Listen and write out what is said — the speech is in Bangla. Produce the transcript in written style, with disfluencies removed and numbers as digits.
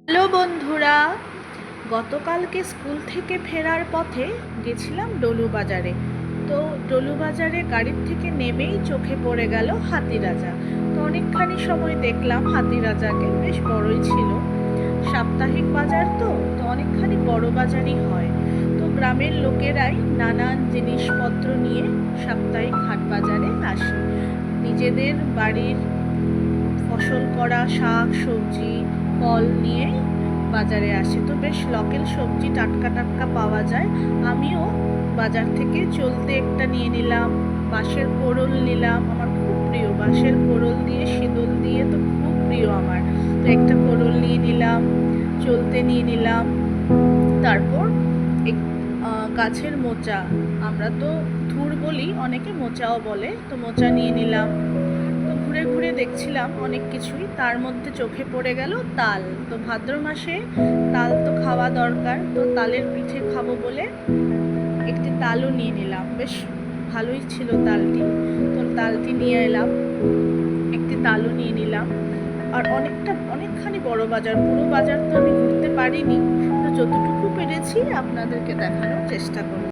হ্যালো বন্ধুরা, গতকালকে স্কুল থেকে ফেরার পথে গেছিলাম ডলু বাজারে। তো ডলু বাজারে গাড়ির থেকে নেমেই চোখে পড়ে গেল হাতিরাজা। তো অনেকখানি সময় দেখলাম হাতিরাজাকে, বেশ বড়ই ছিল। সাপ্তাহিক বাজার তো তো অনেকখানি বড় বাজারই হয়। তো গ্রামের লোকেরাই নানান জিনিসপত্র নিয়ে সাপ্তাহিক হাট বাজারে আসে। নিজেদের বাড়ির ফসল করা শাক সবজি ফল নিয়েই বাজারে আসে। তো বেশ লোকাল সবজি টাটকা টাটকা পাওয়া যায়। আমিও বাজার থেকে চলতে একটা নিয়ে নিলাম, বাঁশের কোড়ল নিলাম, আমার খুব প্রিয় বাঁশের কোড়ল দিয়ে শীতল দিয়ে, তো খুব প্রিয় আমার। তো একটা কোড়ল নিয়ে নিলাম, চলতে নিয়ে নিলাম। তারপর গাছের মোচা, আমরা তো ধুর বলি, অনেকে মোচাও বলে, তো মোচা নিয়ে নিলাম। তো ঘুরে ঘুরে দেখছিলাম অনেক কিছুই, তার মধ্যে চোখে পড়ে গেল তাল। তো ভাদ্র মাসে তাল তো খাওয়া দরকার, তো তালের পিঠে খাবো বলে একটি তালও নিয়ে নিলাম। বেশ ভালোই ছিল তালটি, তো তালটি নিয়ে এলাম, একটি তালও নিয়ে নিলাম। আর অনেকখানি বড় বাজার, পুরো বাজার তো আমি ঘুরতে পারিনি, তো যতটুকু পেরেছি আপনাদেরকে দেখানোর চেষ্টা করব।